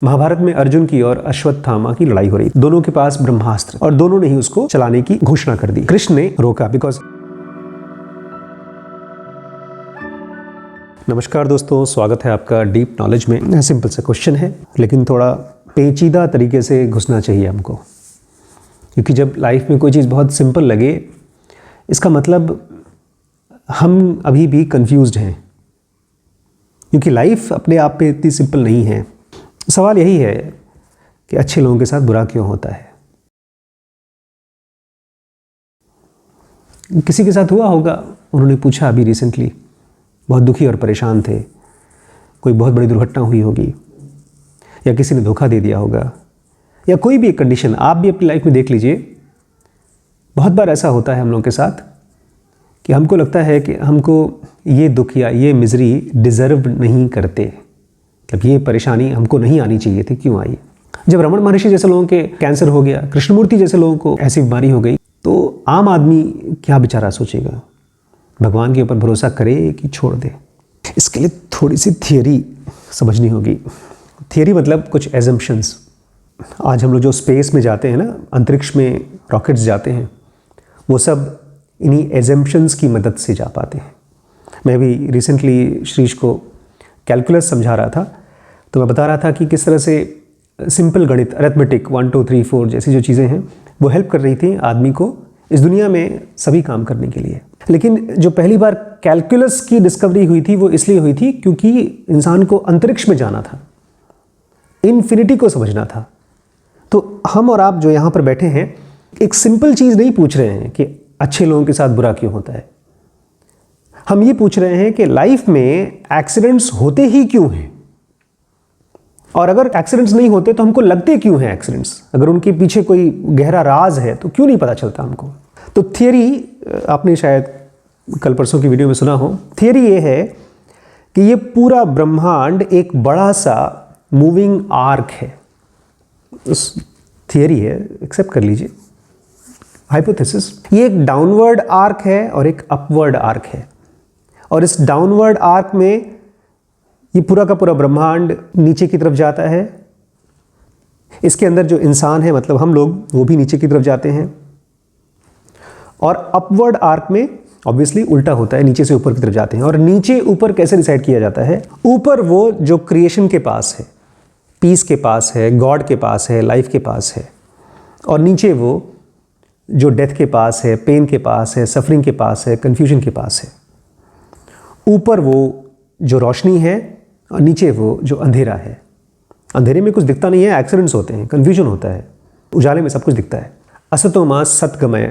महाभारत में अर्जुन की और अश्वत्थामा की लड़ाई हो रही। दोनों के पास ब्रह्मास्त्र और दोनों ने ही उसको चलाने की घोषणा कर दी। कृष्ण ने रोका बिकॉज। नमस्कार दोस्तों, स्वागत है आपका डीप नॉलेज में। सिंपल सा क्वेश्चन है लेकिन थोड़ा पेचीदा तरीके से घुसना चाहिए हमको, क्योंकि जब लाइफ में कोई चीज़ बहुत सिंपल लगे इसका मतलब हम अभी भी कंफ्यूज्ड हैं, क्योंकि लाइफ अपने आप में इतनी सिंपल नहीं है। सवाल यही है कि अच्छे लोगों के साथ बुरा क्यों होता है। किसी के साथ हुआ होगा, उन्होंने पूछा अभी रिसेंटली, बहुत दुखी और परेशान थे, कोई बहुत बड़ी दुर्घटना हुई होगी या किसी ने धोखा दे दिया होगा या कोई भी एक कंडीशन आप भी अपनी लाइफ में देख लीजिए। बहुत बार ऐसा होता है हम लोगों के साथ कि हमको लगता है कि हमको ये दुख या ये मिजरी डिज़र्व नहीं करते, जब ये परेशानी हमको नहीं आनी चाहिए थी, क्यों आई। जब रमन महर्षि जैसे लोगों के कैंसर हो गया, कृष्णमूर्ति जैसे लोगों को ऐसी बीमारी हो गई, तो आम आदमी क्या बेचारा सोचेगा, भगवान के ऊपर भरोसा करे कि छोड़ दे। इसके लिए थोड़ी सी थियरी समझनी होगी। थियरी मतलब कुछ एजम्पशंस। आज हम लोग जो स्पेस में जाते हैं ना, अंतरिक्ष में रॉकेट्स जाते हैं, वो सब इन्हीं एजम्पशंस की मदद से जा पाते हैं। मैं भी रिसेंटली श्रीश को कैलकुलस समझा रहा था, तो मैं बता रहा था कि किस तरह से सिंपल गणित, अरिथमेटिक 1 2 3 4 जैसी जो चीज़ें हैं वो हेल्प कर रही थी आदमी को इस दुनिया में सभी काम करने के लिए। लेकिन जो पहली बार कैलकुलस की डिस्कवरी हुई थी वो इसलिए हुई थी क्योंकि इंसान को अंतरिक्ष में जाना था, इन्फिनिटी को समझना था। तो हम और आप जो यहाँ पर बैठे हैं एक सिंपल चीज़ नहीं पूछ रहे हैं कि अच्छे लोगों के साथ बुरा क्यों होता है। हम ये पूछ रहे हैं कि लाइफ में एक्सीडेंट्स होते ही क्यों हैं, और अगर एक्सीडेंट्स नहीं होते तो हमको लगते क्यों हैं एक्सीडेंट्स। अगर उनके पीछे कोई गहरा राज है तो क्यों नहीं पता चलता हमको। तो थियरी आपने शायद कल परसों की वीडियो में सुना हो। थियरी ये है कि ये पूरा ब्रह्मांड एक बड़ा सा मूविंग आर्क है। उस थियरी है, एक्सेप्ट कर लीजिए, हाइपोथेसिस। ये एक डाउनवर्ड आर्क है और एक अपवर्ड आर्क है, और इस डाउनवर्ड आर्क में ये पूरा का पूरा ब्रह्मांड नीचे की तरफ जाता है। इसके अंदर जो इंसान है, मतलब हम लोग, वो भी नीचे की तरफ जाते हैं। और अपवर्ड आर्क में ऑब्वियसली उल्टा होता है, नीचे से ऊपर की तरफ जाते हैं। और नीचे ऊपर कैसे डिसाइड किया जाता है? ऊपर वो जो क्रिएशन के पास है, पीस के पास है, गॉड के पास है, लाइफ के पास है। और नीचे वो जो डेथ के पास है, पेन के पास है, सफरिंग के पास है, कन्फ्यूजन के पास है। ऊपर वो जो रोशनी है और नीचे वो जो अंधेरा है। अंधेरे में कुछ दिखता नहीं है, एक्सीडेंट्स होते हैं, कन्फ्यूजन होता है। उजाले में सब कुछ दिखता है। असतो मां सतगमय,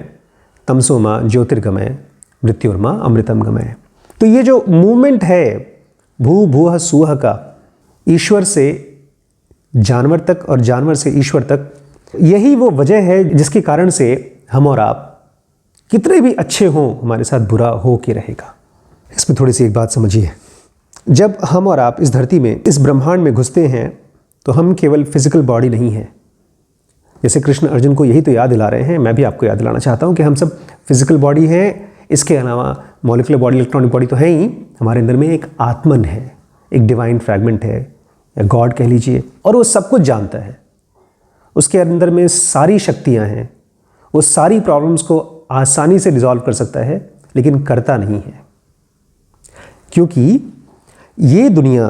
तमसो मां ज्योतिर्गमय, मृत्युर्मा अमृतम गमय। तो ये जो मूवमेंट है भू भूह सुह का, ईश्वर से जानवर तक और जानवर से ईश्वर तक, यही वो वजह है जिसके कारण से हम और आप कितने भी अच्छे हों, हमारे साथ बुरा हो के रहेगा। इसमें थोड़ी सी एक बात समझिए। जब हम और आप इस धरती में, इस ब्रह्मांड में घुसते हैं तो हम केवल फिजिकल बॉडी नहीं हैं। जैसे कृष्ण अर्जुन को यही तो याद दिला रहे हैं, मैं भी आपको याद दिलाना चाहता हूँ कि हम सब फिजिकल बॉडी हैं। इसके अलावा मॉलिक्यूलर बॉडी, इलेक्ट्रॉनिक बॉडी तो है ही, हमारे अंदर में एक आत्मन है, एक डिवाइन फ्रैगमेंट है, या गॉड कह लीजिए, और वो सब कुछ जानता है। उसके अंदर में सारी शक्तियाँ हैं, वो सारी प्रॉब्लम्स को आसानी से रिजॉल्व कर सकता है, लेकिन करता नहीं है। क्योंकि ये दुनिया,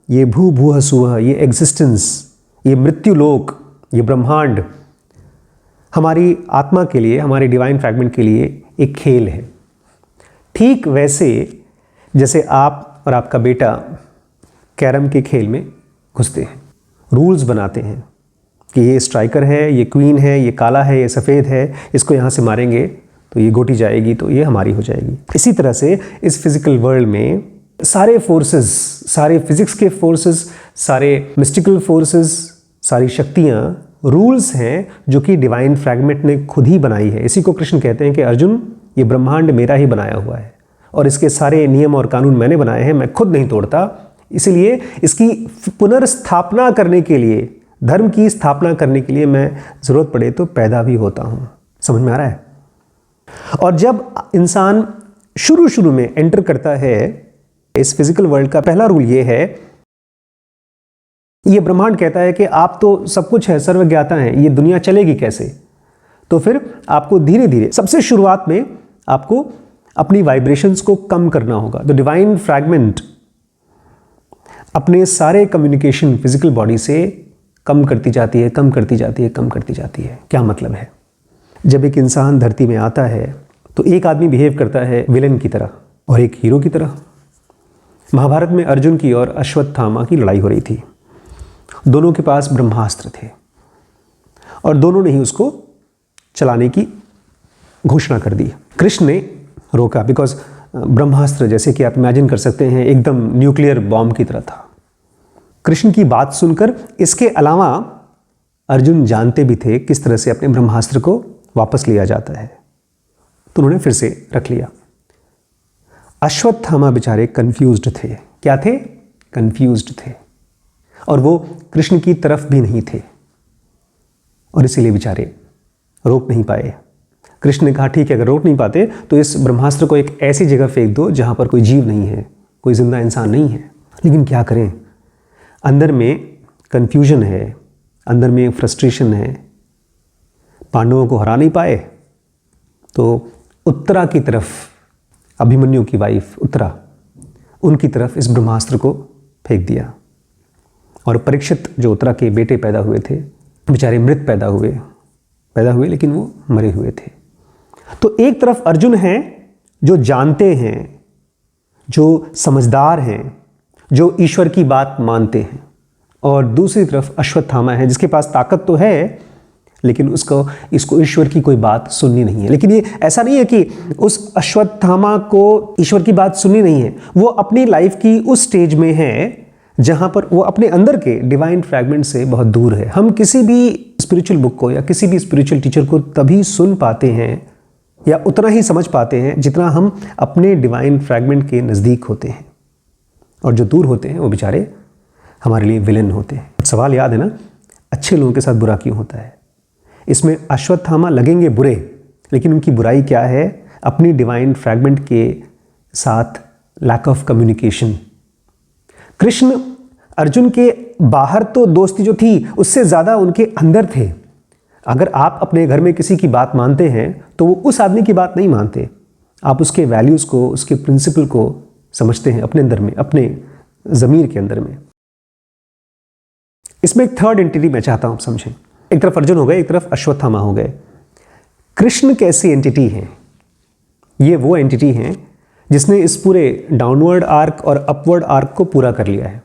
ये भू भूह सुह, ये एग्जिस्टेंस, ये मृत्युलोक, ये ब्रह्मांड हमारी आत्मा के लिए, हमारे डिवाइन फ्रैगमेंट के लिए एक खेल है। ठीक वैसे जैसे आप और आपका बेटा कैरम के खेल में घुसते हैं, रूल्स बनाते हैं कि ये स्ट्राइकर है, ये क्वीन है, ये काला है, ये सफ़ेद है, इसको यहाँ से मारेंगे तो ये गोटी जाएगी, तो ये हमारी हो जाएगी। इसी तरह से इस फिजिकल वर्ल्ड में सारे फोर्सेस, सारे फिजिक्स के फोर्सेस, सारे मिस्टिकल फोर्सेस, सारी शक्तियाँ रूल्स हैं जो कि डिवाइन फ्रैगमेंट ने खुद ही बनाई है। इसी को कृष्ण कहते हैं कि अर्जुन, ये ब्रह्मांड मेरा ही बनाया हुआ है और इसके सारे नियम और कानून मैंने बनाए हैं, मैं खुद नहीं तोड़ता। इसलिए इसकी पुनर्स्थापना करने के लिए, धर्म की स्थापना करने के लिए मैं ज़रूरत पड़े तो पैदा भी होता हूँ। समझ में आ रहा है? और जब इंसान शुरू में एंटर करता है इस फिजिकल वर्ल्ड का, पहला रूल ये है ये ब्रह्मांड कहता है कि आप तो सब कुछ है, सर्वज्ञाता हैं, ये दुनिया चलेगी कैसे? तो फिर आपको धीरे धीरे, सबसे शुरुआत में आपको अपनी वाइब्रेशंस को कम करना होगा। द डिवाइन फ्रैगमेंट अपने सारे कम्युनिकेशन फिजिकल बॉडी से कम करती जाती है, कम करती जाती है, कम करती जाती है। क्या मतलब है? जब एक इंसान धरती में आता है तो एक आदमी बिहेव करता है विलेन की तरह और एक हीरो की तरह। महाभारत में अर्जुन की और अश्वत्थामा की लड़ाई हो रही थी। दोनों के पास ब्रह्मास्त्र थे और दोनों ने ही उसको चलाने की घोषणा कर दी। कृष्ण ने रोका, बिकॉज ब्रह्मास्त्र, जैसे कि आप इमेजिन कर सकते हैं, एकदम न्यूक्लियर बॉम्ब की तरह था। कृष्ण की बात सुनकर, इसके अलावा अर्जुन जानते भी थे किस तरह से अपने ब्रह्मास्त्र को वापस लिया जाता है, तो उन्होंने फिर से रख लिया। अश्वत्थामा बेचारे कंफ्यूज्ड थे। क्या थे? कंफ्यूज्ड थे, और वो कृष्ण की तरफ भी नहीं थे और इसीलिए बेचारे रोक नहीं पाए। कृष्ण ने कहा ठीक है, अगर रोक नहीं पाते तो इस ब्रह्मास्त्र को एक ऐसी जगह फेंक दो जहां पर कोई जीव नहीं है, कोई जिंदा इंसान नहीं है। लेकिन क्या करें, अंदर में कंफ्यूजन है, अंदर में फ्रस्ट्रेशन है। पांडवों को हरा नहीं पाए तो उत्तरा की तरफ, अभिमन्यु की वाइफ उत्तरा, उनकी तरफ इस ब्रह्मास्त्र को फेंक दिया। और परीक्षित जो उत्तरा के बेटे पैदा हुए थे, बेचारे मृत पैदा हुए लेकिन वो मरे हुए थे। तो एक तरफ अर्जुन हैं जो जानते हैं, जो समझदार हैं, जो ईश्वर की बात मानते हैं, और दूसरी तरफ अश्वत्थामा है जिसके पास ताकत तो है लेकिन इसको ईश्वर की कोई बात सुननी नहीं है। लेकिन ये ऐसा नहीं है कि उस अश्वत्थामा को ईश्वर की बात सुननी नहीं है, वो अपनी लाइफ की उस स्टेज में है जहां पर वो अपने अंदर के डिवाइन फ्रैगमेंट से बहुत दूर है। हम किसी भी स्पिरिचुअल बुक को या किसी भी स्पिरिचुअल टीचर को तभी सुन पाते हैं या उतना ही समझ पाते हैं जितना हम अपने डिवाइन फ्रैगमेंट के नज़दीक होते हैं, और जो दूर होते हैं वो बेचारे हमारे लिए विलेन होते हैं। सवाल याद है ना, अच्छे लोगों के साथ बुरा क्यों होता है? इसमें अश्वत्थामा लगेंगे बुरे, लेकिन उनकी बुराई क्या है? अपनी डिवाइन फ्रैगमेंट के साथ lack of communication. Krishna Arjun के बाहर तो दोस्ती जो थी उससे ज़्यादा उनके अंदर थे। अगर आप अपने घर में किसी की बात मानते हैं तो वो उस आदमी की बात नहीं मानते, आप उसके वैल्यूज़ को, उसके प्रिंसिपल को समझते हैं अपने अंदर में, अपने ज़मीर के अंदर में। इसमें एक थर्ड एंटिटी मैं चाहता हूं आप समझें। एक तरफ अर्जुन हो गए, एक तरफ अश्वत्थामा हो गए। कृष्ण कैसी एंटिटी हैं? ये वो एंटिटी हैं जिसने इस पूरे डाउनवर्ड आर्क और अपवर्ड आर्क को पूरा कर लिया है।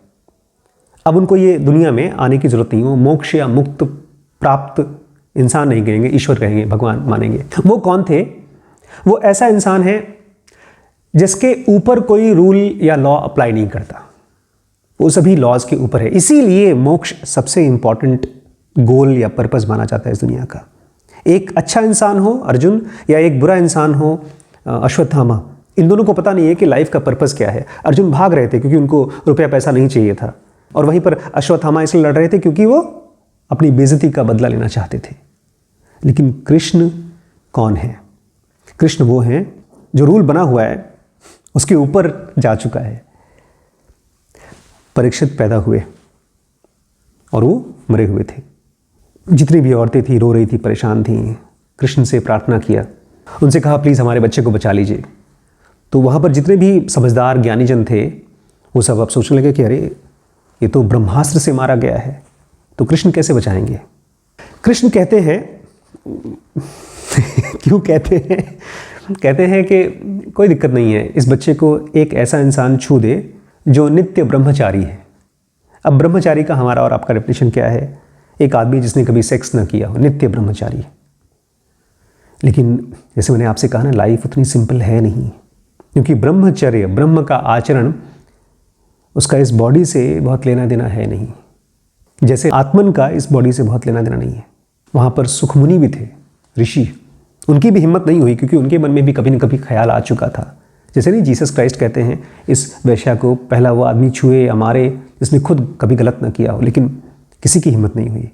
अब उनको ये दुनिया में आने की जरूरत नहीं हो, मोक्ष या मुक्त प्राप्त इंसान नहीं कहेंगे, ईश्वर कहेंगे, भगवान मानेंगे। वो कौन थे? वो ऐसा इंसान है जिसके ऊपर कोई रूल या लॉ अप्लाई नहीं करता, वो सभी लॉज के ऊपर है। इसीलिए मोक्ष सबसे इंपॉर्टेंट गोल या पर्पस माना जाता है इस दुनिया का। एक अच्छा इंसान हो अर्जुन या एक बुरा इंसान हो अश्वत्थामा, इन दोनों को पता नहीं है कि लाइफ का पर्पस क्या है। अर्जुन भाग रहे थे क्योंकि उनको रुपया पैसा नहीं चाहिए था, और वहीं पर अश्वत्थामा इसलिए लड़ रहे थे क्योंकि वो अपनी बेइज्जती का बदला लेना चाहते थे। लेकिन कृष्ण कौन है? कृष्ण वो हैं जो रूल बना हुआ है उसके ऊपर जा चुका है। परीक्षित पैदा हुए और वो मरे हुए थे। जितनी भी औरतें थी रो रही थी, परेशान थी, कृष्ण से प्रार्थना किया, उनसे कहा प्लीज़ हमारे बच्चे को बचा लीजिए। तो वहाँ पर जितने भी समझदार ज्ञानीजन थे वो सब अब सोचने लगे कि अरे ये तो ब्रह्मास्त्र से मारा गया है, तो कृष्ण कैसे बचाएंगे? कृष्ण कहते हैं क्यों कहते हैं कि कोई दिक्कत नहीं है, इस बच्चे को एक ऐसा इंसान छू दे जो नित्य ब्रह्मचारी है। अब ब्रह्मचारी का हमारा और आपका डेफिनेशन क्या है? एक आदमी जिसने कभी सेक्स ना किया हो, नित्य ब्रह्मचारी। लेकिन जैसे मैंने आपसे कहा ना, लाइफ उतनी सिंपल है नहीं, क्योंकि ब्रह्मचर्य, ब्रह्म का आचरण, उसका इस बॉडी से बहुत लेना देना है नहीं, जैसे आत्मन का इस बॉडी से बहुत लेना देना नहीं है। वहाँ पर सुखमुनि भी थे, ऋषि, उनकी भी हिम्मत नहीं हुई क्योंकि उनके मन में भी कभी न कभी ख्याल आ चुका था। जैसे नहीं जीसस क्राइस्ट कहते हैं इस वेश्या को पहला वो आदमी छुए या मारे जिसने खुद कभी गलत ना किया हो, लेकिन किसी की हिम्मत नहीं हुई।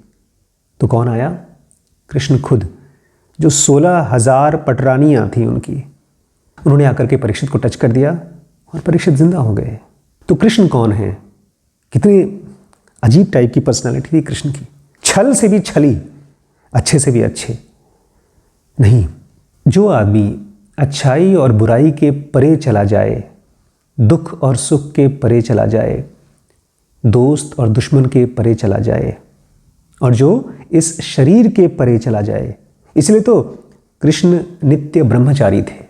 तो कौन आया? कृष्ण खुद, जो 16,000 पटरानियाँ थीं उनकी, उन्होंने आकर के परीक्षित को टच कर दिया और परीक्षित जिंदा हो गए। तो कृष्ण कौन है? कितने अजीब टाइप की पर्सनालिटी थी कृष्ण की, छल से भी छली, अच्छे से भी अच्छे। नहीं, जो आदमी अच्छाई और बुराई के परे चला जाए, दुख और सुख के परे चला जाए, दोस्त और दुश्मन के परे चला जाए, और जो इस शरीर के परे चला जाए, इसलिए तो कृष्ण नित्य ब्रह्मचारी थे,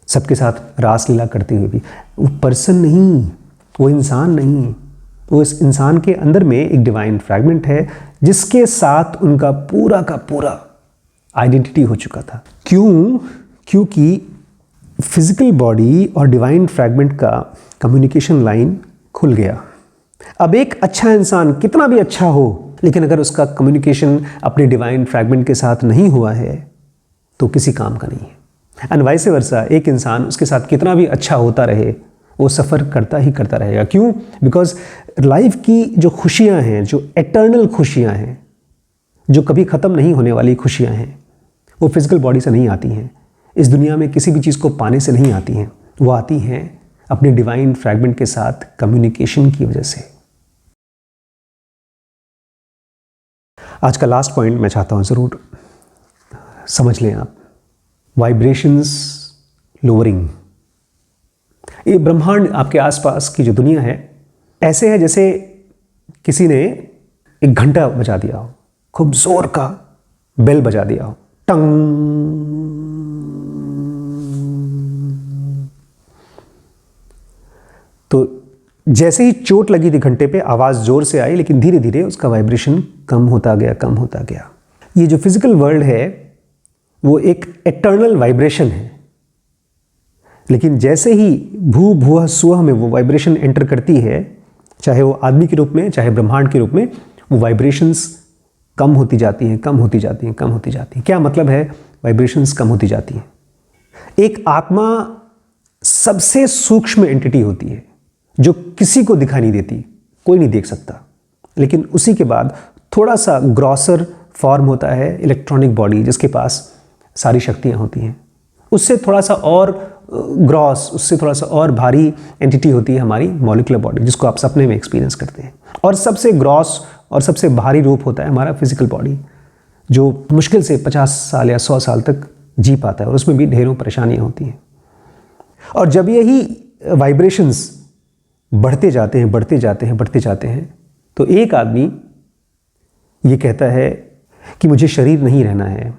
सबके साथ रासलीला करते हुए भी। वो पर्सन नहीं, वो इंसान नहीं, वो इस इंसान के अंदर में एक डिवाइन फ्रैगमेंट है जिसके साथ उनका पूरा का पूरा आइडेंटिटी हो चुका था। क्यों? क्योंकि फिजिकल बॉडी और डिवाइन फ्रैगमेंट का कम्युनिकेशन लाइन खुल गया। अब एक अच्छा इंसान कितना भी अच्छा हो, लेकिन अगर उसका कम्युनिकेशन अपने डिवाइन फ्रैगमेंट के साथ नहीं हुआ है तो किसी काम का नहीं है। एंड वाइस वर्सा, एक इंसान उसके साथ कितना भी अच्छा होता रहे, वो सफ़र करता ही करता रहेगा। क्यों? बिकॉज लाइफ की जो खुशियाँ हैं, जो एटर्नल खुशियाँ हैं, जो कभी ख़त्म नहीं होने वाली खुशियाँ हैं, वो फिजिकल बॉडी से नहीं आती हैं, इस दुनिया में किसी भी चीज़ को पाने से नहीं आती हैं, वो आती हैं अपने डिवाइन फ्रैगमेंट के साथ कम्युनिकेशन की वजह से। आज का लास्ट पॉइंट मैं चाहता हूँ ज़रूर समझ लें आप, वाइब्रेशंस लोअरिंग। ये ब्रह्मांड, आपके आसपास की जो दुनिया है, ऐसे है जैसे किसी ने एक घंटा बजा दिया हो, खूब जोर का बेल बजा दिया हो, टंग। तो जैसे ही चोट लगी थी घंटे पे, आवाज़ जोर से आई, लेकिन धीरे धीरे उसका वाइब्रेशन कम होता गया, कम होता गया। ये जो फिजिकल वर्ल्ड है वो एक एटर्नल वाइब्रेशन है, लेकिन जैसे ही भू भुवः सुवः में वो वाइब्रेशन एंटर करती है, चाहे वो आदमी के रूप में, चाहे ब्रह्मांड के रूप में, वो वाइब्रेशंस कम होती जाती हैं, कम होती जाती हैं, कम होती जाती हैं। क्या मतलब है वाइब्रेशंस कम होती जाती हैं? एक आत्मा सबसे सूक्ष्म एंटिटी होती है जो किसी को दिखाई नहीं देती, कोई नहीं देख सकता, लेकिन उसी के बाद थोड़ा सा ग्रॉसर फॉर्म होता है इलेक्ट्रॉनिक बॉडी, जिसके पास सारी शक्तियाँ होती हैं। उससे थोड़ा सा और ग्रॉस, उससे थोड़ा सा और भारी एंटिटी होती है हमारी मॉलिक्यूलर बॉडी, जिसको आप सपने में एक्सपीरियंस करते हैं। और सबसे ग्रॉस और सबसे भारी रूप होता है हमारा फिजिकल बॉडी, जो मुश्किल से 50 साल या 100 साल तक जी पाता है, और उसमें भी ढेरों परेशानियाँ होती हैं। और जब यही वाइब्रेशंस बढ़ते जाते हैं, बढ़ते जाते हैं, बढ़ते जाते हैं, तो एक आदमी ये कहता है कि मुझे शरीर नहीं रहना है।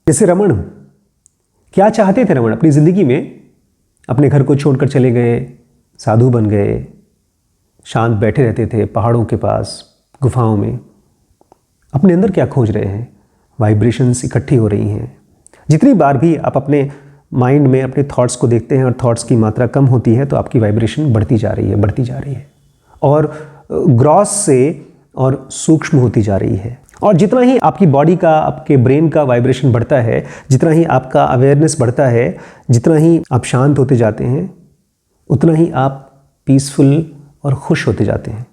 जैसे रमण, क्या चाहते थे रमण अपनी ज़िंदगी में? अपने घर को छोड़कर चले गए, साधु बन गए, शांत बैठे रहते थे पहाड़ों के पास, गुफाओं में। अपने अंदर क्या खोज रहे हैं? वाइब्रेशंस इकट्ठी हो रही हैं। जितनी बार भी आप अपने माइंड में अपने थॉट्स को देखते हैं और थॉट्स की मात्रा कम होती है, तो आपकी वाइब्रेशन बढ़ती जा रही है, बढ़ती जा रही है, और ग्रॉस से और सूक्ष्म होती जा रही है। और जितना ही आपकी बॉडी का, आपके ब्रेन का वाइब्रेशन बढ़ता है, जितना ही आपका अवेयरनेस बढ़ता है, जितना ही आप शांत होते जाते हैं, उतना ही आप पीसफुल और खुश होते जाते हैं।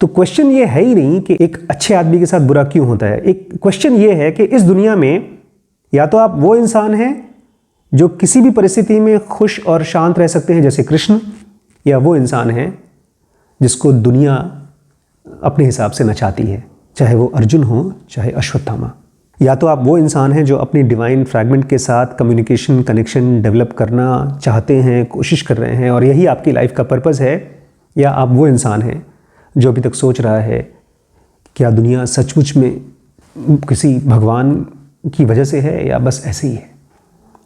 तो क्वेश्चन ये है ही नहीं कि एक अच्छे आदमी के साथ बुरा क्यों होता है। एक क्वेश्चन ये है कि इस दुनिया में या तो आप वो इंसान हैं जो किसी भी परिस्थिति में खुश और शांत रह सकते हैं जैसे कृष्ण, या वो इंसान है जिसको दुनिया अपने हिसाब से नचाती है, चाहे वो अर्जुन हो चाहे अश्वत्थामा। या तो आप वो इंसान हैं जो अपनी डिवाइन फ्रैगमेंट के साथ कम्युनिकेशन, कनेक्शन डेवलप करना चाहते हैं, कोशिश कर रहे हैं, और यही आपकी लाइफ का पर्पस है। या आप वो इंसान हैं जो अभी तक सोच रहा है क्या दुनिया सचमुच में किसी भगवान की वजह से है या बस ऐसे ही है।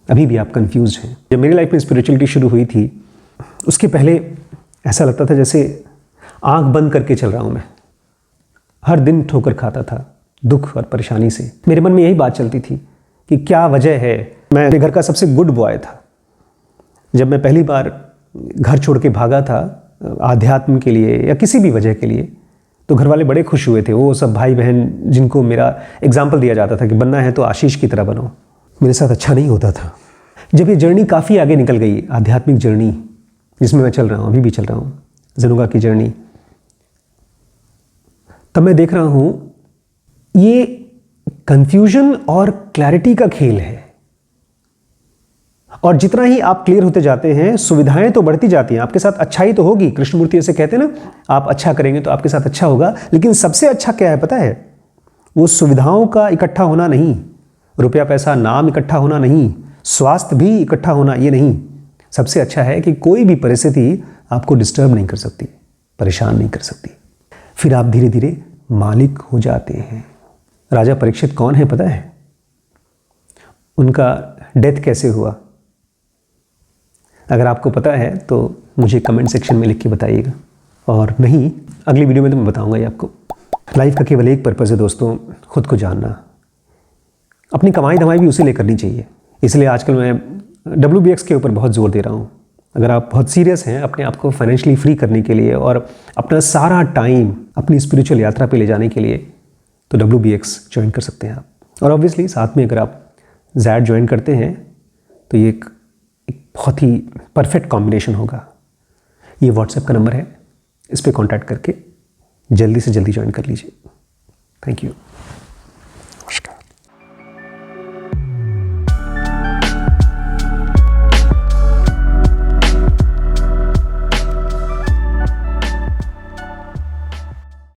अभी भी आप कंफ्यूज हैं। जब मेरी लाइफ में स्पिरिचुअलिटी शुरू हुई थी, उसके पहले ऐसा लगता था जैसे आंख बंद करके चल रहा हूँ मैं। हर दिन ठोकर खाता था दुख और परेशानी से। मेरे मन में यही बात चलती थी कि क्या वजह है। मैं अपने घर का सबसे गुड बॉय था। जब मैं पहली बार घर छोड़ के भागा था आध्यात्म के लिए या किसी भी वजह के लिए, तो घर वाले बड़े खुश हुए थे। वो सब भाई बहन जिनको मेरा एग्जाम्पल दिया जाता था कि बनना है तो आशीष की तरह बनो, मेरे साथ अच्छा नहीं होता था। जब ये जर्नी काफ़ी आगे निकल गई, आध्यात्मिक जर्नी जिसमें मैं चल रहा हूँ, अभी भी चल रहा हूँ, जनुगा की जर्नी, तब मैं देख रहा हूँ ये कंफ्यूजन और क्लैरिटी का खेल है। और जितना ही आप क्लियर होते जाते हैं सुविधाएं तो बढ़ती जाती हैं, आपके साथ अच्छाई तो होगी। कृष्णमूर्ति ऐसे कहते हैं ना, आप अच्छा करेंगे तो आपके साथ अच्छा होगा। लेकिन सबसे अच्छा क्या है पता है? वो सुविधाओं का इकट्ठा होना नहीं, रुपया पैसा नाम इकट्ठा होना नहीं, स्वास्थ्य भी इकट्ठा होना ये नहीं। सबसे अच्छा है कि कोई भी परिस्थिति आपको डिस्टर्ब नहीं कर सकती, परेशान नहीं कर सकती। फिर आप धीरे धीरे मालिक हो जाते हैं। राजा परीक्षित कौन है पता है? उनका डेथ कैसे हुआ? अगर आपको पता है तो मुझे कमेंट सेक्शन में लिख के बताइएगा, और नहीं अगली वीडियो में तो मैं बताऊंगा ही आपको। लाइफ का केवल एक पर्पज़ है दोस्तों, खुद को जानना। अपनी कमाई धमाई भी उसी लिए करनी चाहिए। इसलिए आजकल मैं WBX के ऊपर बहुत जोर दे रहा हूँ। अगर आप बहुत सीरियस हैं अपने आप को फाइनेंशियली फ्री करने के लिए और अपना सारा टाइम अपनी स्पिरिचुअल यात्रा पे ले जाने के लिए, तो WBX ज्वाइन कर सकते हैं आप। और ऑब्वियसली साथ में अगर आप ज़ैड ज्वाइन करते हैं तो ये एक बहुत ही परफेक्ट कॉम्बिनेशन होगा। ये व्हाट्सएप का नंबर है, इस पर कॉन्टैक्ट करके जल्दी से जल्दी ज्वाइन कर लीजिए। Thank you.